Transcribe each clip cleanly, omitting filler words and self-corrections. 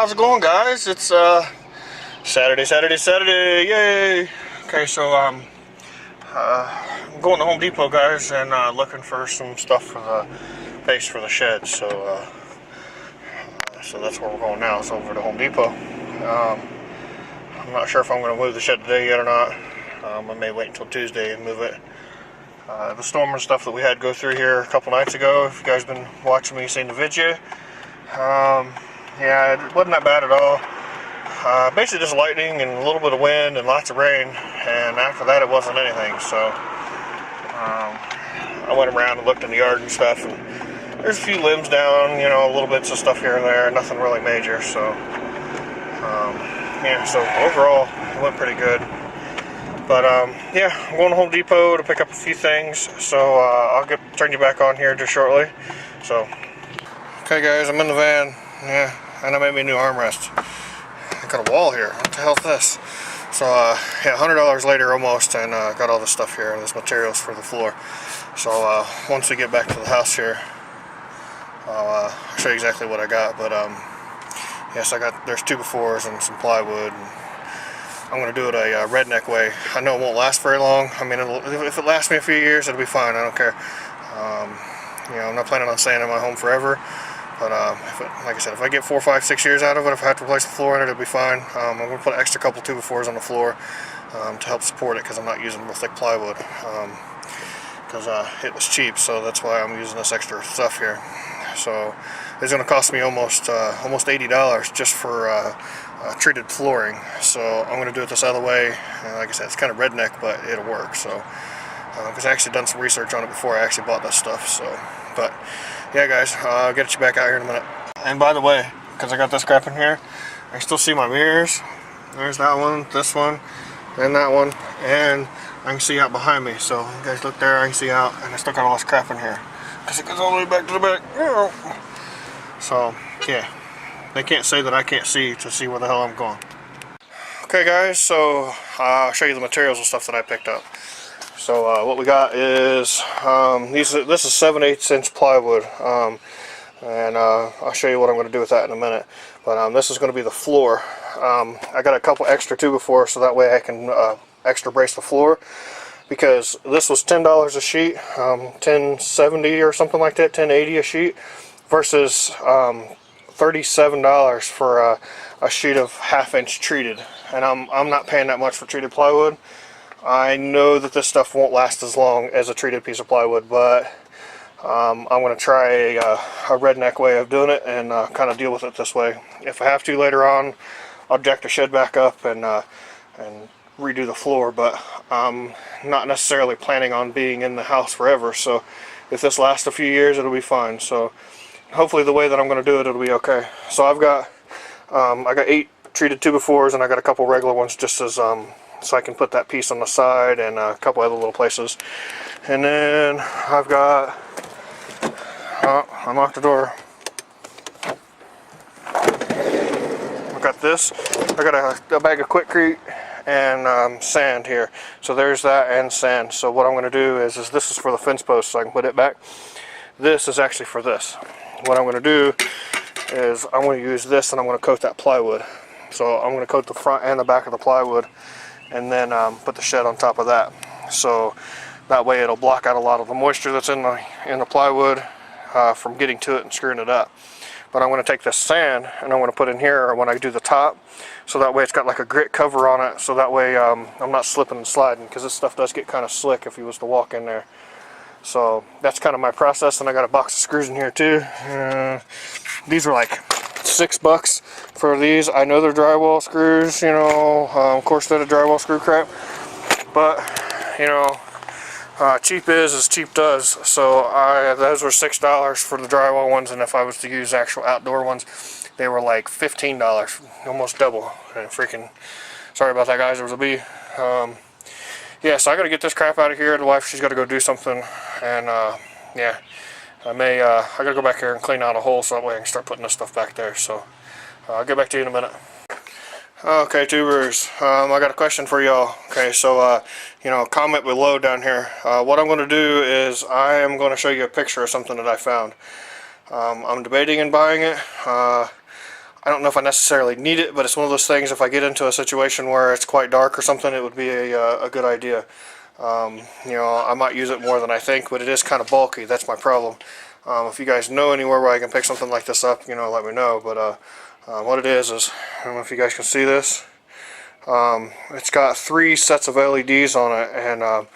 how's it going, guys? It's Saturday, yay! Okay, so I'm going to Home Depot, guys, and looking for some stuff for the base for the shed. So that's where we're going now. It's over to Home Depot. I'm not sure if I'm going to move the shed today yet or not. I may wait until Tuesday and move it. The storm and stuff that we had go through here a couple nights ago. If you guys been watching me, seen the video. Yeah, it wasn't that bad at all. Basically just lightning and a little bit of wind and lots of rain, and after that it wasn't anything. So I went around and looked in the yard and stuff, and there's a few limbs down, you know, little bits of stuff here and there, nothing really major. So yeah, so overall it went pretty good. But yeah, I'm going to Home Depot to pick up a few things, so I'll turn you back on here just shortly. So okay guys, I'm in the van. Yeah, and I made me a new armrest. I got a wall here. What the hell's this? So yeah, $100 later almost, and got all this stuff here, and this materials for the floor. So once we get back to the house here, I'll show you exactly what I got. But yes, there's 2x4s and some plywood, and I'm gonna do it a redneck way. I know it won't last very long. I mean, if it lasts me a few years, it'll be fine. I don't care. You know, I'm not planning on staying in my home forever. But like I said, if I get 4, 5, 6 years out of it, if I have to replace the floor in it, it'll be fine. I'm going to put an extra couple 2x4s on the floor to help support it, because I'm not using real thick plywood, because it was cheap, so that's why I'm using this extra stuff here. So it's going to cost me almost $80 just for treated flooring. So I'm going to do it this other way. And like I said, it's kind of redneck, but it'll work. So because I actually done some research on it before I actually bought that stuff. So, but yeah, guys, I'll get you back out here in a minute. And by the way, because I got this crap in here, I still see my mirrors. There's that one, this one, and that one, and I can see out behind me. So you guys look there, I can see out, and I still got all this crap in here because it goes all the way back to the back. So yeah, they can't say that I can't see to see where the hell I'm going. Okay, guys, so I'll show you the materials and stuff that I picked up. So what we got is this is 7/8 inch plywood, and I'll show you what I'm going to do with that in a minute. But this is going to be the floor. I got a couple extra 2x4 so that way I can extra brace the floor, because this was $10 a sheet, $10.70 or something like that, $10.80 a sheet, versus $37 for a sheet of 1/2 inch treated. And I'm not paying that much for treated plywood. I know that this stuff won't last as long as a treated piece of plywood, but I'm going to try a redneck way of doing it and kind of deal with it this way. If I have to later on, I'll jack the shed back up and redo the floor, but I'm not necessarily planning on being in the house forever, so if this lasts a few years, it'll be fine. So hopefully the way that I'm going to do it, it'll be okay. So I got 8 treated 2x4s, and I got a couple regular ones just as so I can put that piece on the side and a couple other little places. And then I've got, I unlocked the door. I've got this. I got a bag of Quikrete and sand here. So there's that and sand. So what I'm going to do is this is for the fence post, so I can put it back. This is actually for this. What I'm going to do is I'm going to use this, and I'm going to coat that plywood. So I'm going to coat the front and the back of the plywood, and then put the shed on top of that. So that way it'll block out a lot of the moisture that's in the plywood from getting to it and screwing it up. But I'm going to take this sand and I'm going to put in here when I do the top, so that way it's got like a grit cover on it, so that way I'm not slipping and sliding, because this stuff does get kind of slick if you was to walk in there. So that's kind of my process. And I got a box of screws in here too. These were like $6 for these. I know they're drywall screws, you know, of course they're the drywall screw crap, but you know, cheap is as cheap does. So those were $6 for the drywall ones, and if I was to use actual outdoor ones, they were like $15, almost double. And freaking sorry about that, guys, there was a bee. Yeah, so I gotta get this crap out of here. The wife, she's gotta go do something, and yeah, I gotta go back here and clean out a hole, so that way I can start putting this stuff back there. So I'll get back to you in a minute. Okay, tubers, I got a question for y'all. Okay, so you know, comment below down here. What I'm going to do is I am going to show you a picture of something that I found. I'm debating in buying it. I don't know if I necessarily need it, but it's one of those things, if I get into a situation where it's quite dark or something, it would be a good idea. You know, I might use it more than I think, but it is kind of bulky. That's my problem. If you guys know anywhere where I can pick something like this up, you know, let me know. But what it is, I don't know if you guys can see this. It's got 3 sets of LEDs on it, and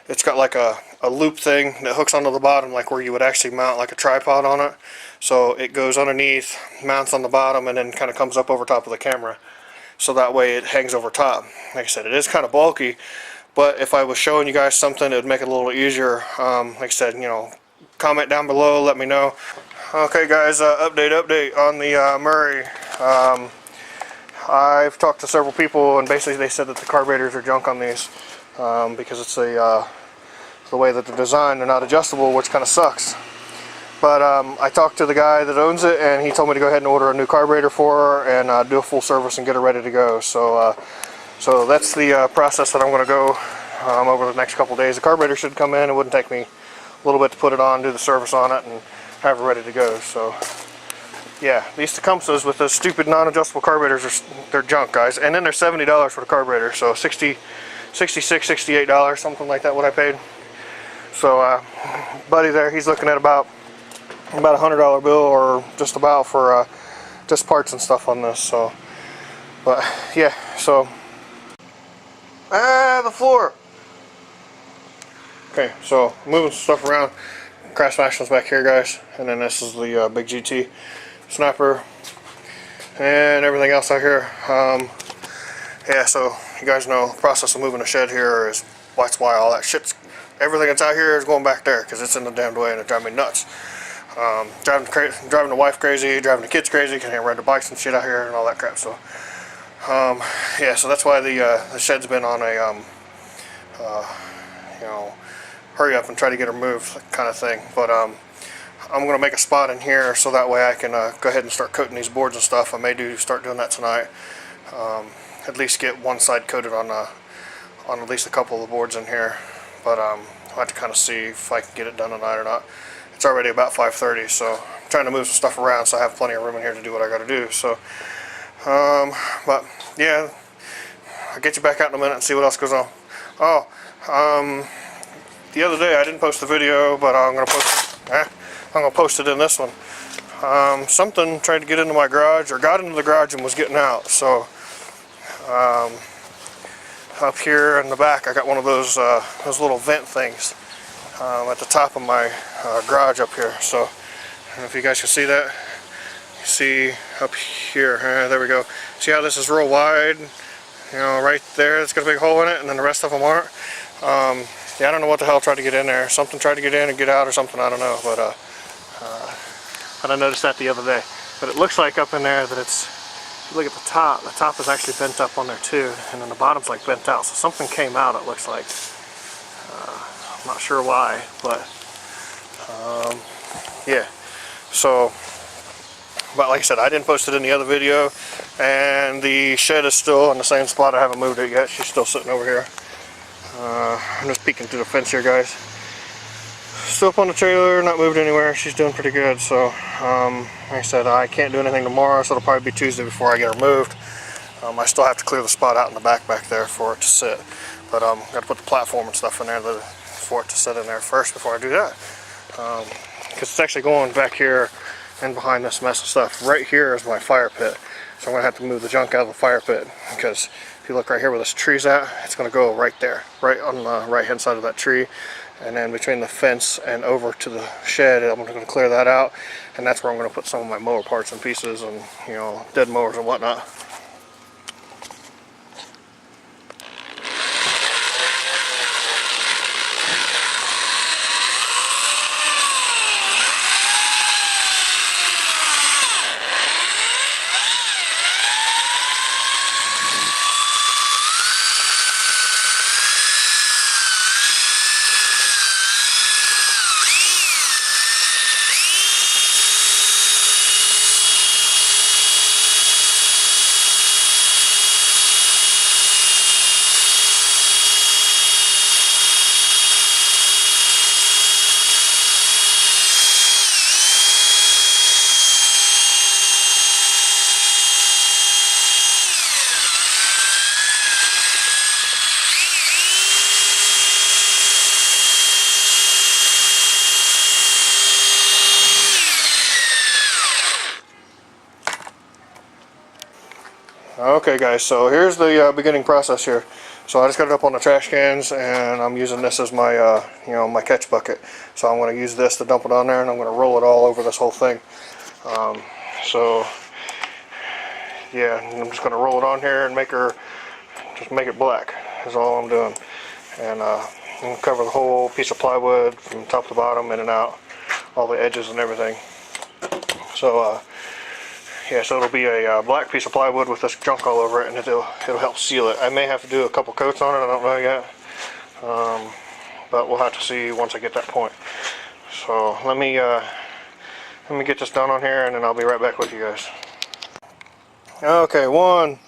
it's got like a loop thing that hooks onto the bottom, like where you would actually mount like a tripod on it. So it goes underneath, mounts on the bottom, and then kind of comes up over top of the camera. So that way it hangs over top. Like I said, it is kind of bulky, but if I was showing you guys something, it would make it a little easier. Like I said, you know, comment down below, let me know. Okay guys, update on the Murray. I've talked to several people, and basically they said that the carburetors are junk on these, because it's the way that they're designed. They're not adjustable, which kind of sucks. But I talked to the guy that owns it, and he told me to go ahead and order a new carburetor for her and do a full service and get her ready to go. So that's the process that I'm going to go over the next couple days. The carburetor should come in. It wouldn't take me a little bit to put it on, do the service on it, and have her ready to go. So yeah, these Tecumsehs with those stupid non-adjustable carburetors, they're junk, guys. And then they're $70 for the carburetor, so $66, $68, something like that, what I paid. So buddy there, he's looking at about a $100 bill, or just about, for just parts and stuff on this. So, but yeah, so the floor. Okay, so moving some stuff around. Crash Nationals back here, guys, and then this is the big GT snapper and everything else out here. Yeah, so you guys know the process of moving a shed here is, that's why all that shit's, everything that's out here is going back there, because it's in the damned way and it drives me nuts. Driving the wife crazy, driving the kids crazy, because they ride the bikes and shit out here and all that crap. So yeah, so that's why the shed's been on a you know, hurry up and try to get her moved kind of thing. But I'm going to make a spot in here so that way I can go ahead and start coating these boards and stuff. I may start doing that tonight. At least get one side coated on at least a couple of the boards in here. But I'll have to kind of see if I can get it done tonight or not. It's already about 5:30, so I'm trying to move some stuff around so I have plenty of room in here to do what I got to do. So, but yeah, I'll get you back out in a minute and see what else goes on. Oh, the other day I didn't post the video, but I'm gonna post it in this one. Something tried to get into my garage, or got into the garage and was getting out. So up here in the back, I got one of those little vent things at the top of my garage up here. So I don't know if you guys can see that. You see up here, there we go. See how this is real wide? You know, right there, it's got a big hole in it, and then the rest of them aren't. Yeah, I don't know what the hell tried to get in there. Something tried to get in and get out or something, I don't know. But I noticed that the other day. But it looks like up in there that it's, if you look at the top is actually bent up on there too, and then the bottom's like bent out. So something came out, it looks like. I'm not sure why, but yeah. So, but like I said, I didn't post it in the other video, and the shed is still in the same spot. I haven't moved it yet. She's still sitting over here. I'm just peeking through the fence here, guys. Still up on the trailer, not moved anywhere. She's doing pretty good. So, like I said, I can't do anything tomorrow, so it'll probably be Tuesday before I get her moved. I still have to clear the spot out in the back there for it to sit. But got to put the platform and stuff in there for it to sit in there first before I do that. Because it's actually going back here and behind this mess of stuff. Right here is my fire pit. So I'm going to have to move the junk out of the fire pit, because if you look right here where this tree's at, it's going to go right there, right on the right hand side of that tree. And then between the fence and over to the shed, I'm going to clear that out, and that's where I'm going to put some of my mower parts and pieces and, you know, dead mowers and whatnot. Okay guys, so here's the beginning process here. So I just got it up on the trash cans, and I'm using this as my my catch bucket. So I'm going to use this to dump it on there, and I'm going to roll it all over this whole thing. So yeah, I'm just going to roll it on here and just make it black is all I'm doing. And I'm going to cover the whole piece of plywood from top to bottom, in and out, all the edges and everything. So yeah, so it'll be a black piece of plywood with this junk all over it, and it'll help seal it. I may have to do a couple coats on it, I don't know yet, but we'll have to see once I get that point. So let me get this done on here, and then I'll be right back with you guys. Okay, 1,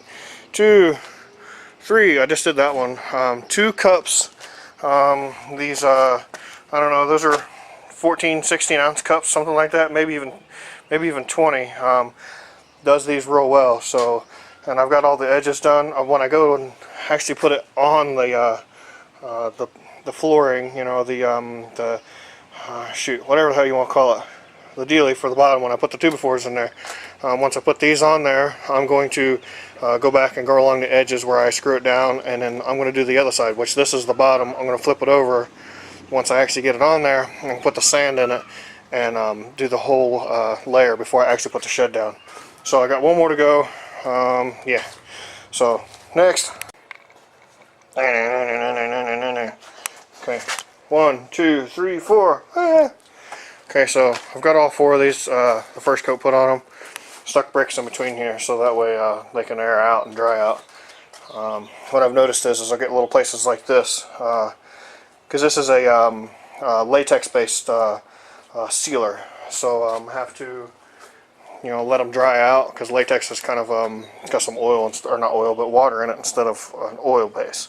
2, 3. I just did that one. 2 cups. These I don't know. Those are 14, 16 ounce cups, something like that. Maybe even 20. Does these real well. So, and I've got all the edges done. When I go and actually put it on the flooring, you know, shoot, whatever the hell you want to call it, the dealie for the bottom, when I put the 2x4s in there. Once I put these on there, I'm going to go back and go along the edges where I screw it down, and then I'm going to do the other side, which this is the bottom. I'm going to flip it over once I actually get it on there, and put the sand in it, and do the whole layer before I actually put the shed down. So I got one more to go. Yeah. So next. Okay. 1, 2, 3, 4. Okay, so I've got all 4 of these. The first coat put on them. Stuck bricks in between here, so that way they can air out and dry out. What I've noticed is I get little places like this, because this is a latex-based sealer. So I have to, let them dry out, because latex is kind of got some oil, or not oil, but water in it instead of an oil base.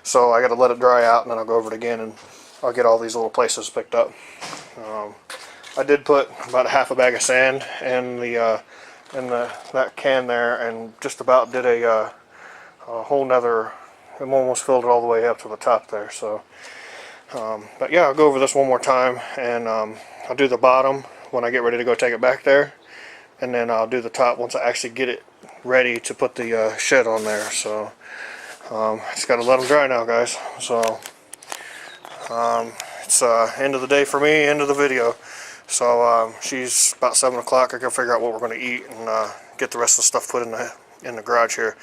So I got to let it dry out, and then I'll go over it again, and I'll get all these little places picked up. I did put about half a bag of sand in that can there, and just about did a whole nother. It almost filled it all the way up to the top there. So, but yeah, I'll go over this one more time, and I'll do the bottom when I get ready to go take it back there, and then I'll do the top once I actually get it ready to put the shed on there. So just got to let them dry now, guys. So it's end of the day for me, end of the video. So she's about 7 o'clock. I gotta figure out what we're going to eat, and get the rest of the stuff put in the garage here,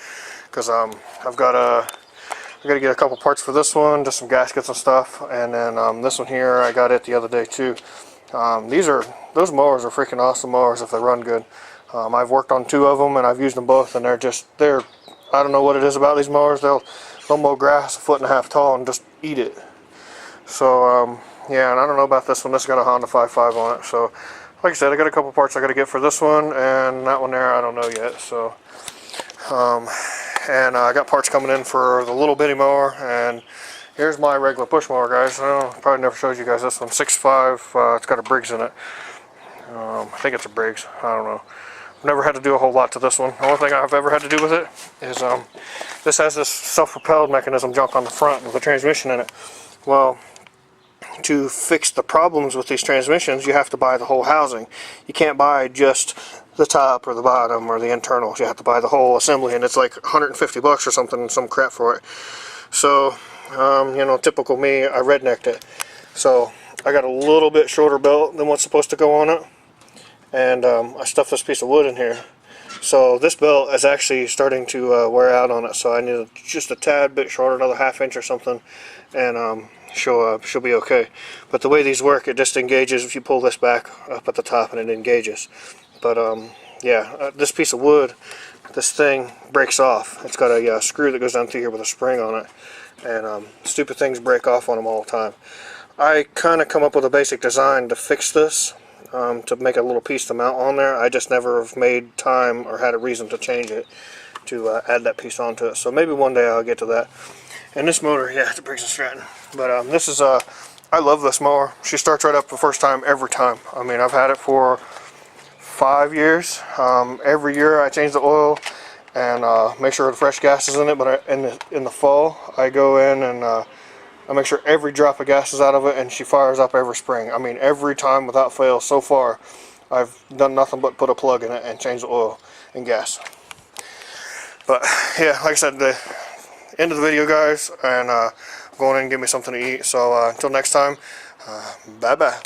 because I've got to get a couple parts for this one, just some gaskets and stuff, and then this one here I got it the other day too. Those mowers are freaking awesome mowers if they run good. I've worked on 2 of them, and I've used them both, and they're I don't know what it is about these mowers. They'll mow grass 1.5 feet tall and just eat it. So yeah, and I don't know about this one. This got a Honda 5.5 on it. So like I said, I got a couple parts I got to get for this one, and that one there I don't know yet. So and I got parts coming in for the little bitty mower, and here's my regular push mower, guys. I probably never showed you guys this one. 6.5. It's got a Briggs in it. I think it's a Briggs. I don't know. I've never had to do a whole lot to this one. The only thing I've ever had to do with it is this has this self-propelled mechanism junk on the front with a transmission in it. Well, to fix the problems with these transmissions, you have to buy the whole housing. You can't buy just the top or the bottom or the internals. You have to buy the whole assembly, and it's like $150 or something, some crap for it. So, typical me, I rednecked it. So I got a little bit shorter belt than what's supposed to go on it, and I stuffed this piece of wood in here. So this belt is actually starting to wear out on it, so I need just a tad bit shorter, another ½ inch or something, and she'll be okay. But the way these work, it just engages if you pull this back up at the top, and it engages. But yeah, this piece of wood, this thing breaks off. It's got a screw that goes down through here with a spring on it, and stupid things break off on them all the time. I kind of come up with a basic design to fix this, to make a little piece to mount on there. I just never have made time or had a reason to change it to add that piece onto it. So maybe one day I'll get to that. And this motor, yeah, it's a Briggs & Stratton. But this is I love this mower. She starts right up the first time every time. I mean, I've had it for 5 years. Every year I change the oil and make sure the fresh gas is in it. But in the fall, I go in and I make sure every drop of gas is out of it, and she fires up every spring. I mean, every time without fail so far, I've done nothing but put a plug in it and change the oil and gas. But yeah, like I said, the end of the video, guys, and going in and give me something to eat. So until next time, bye bye.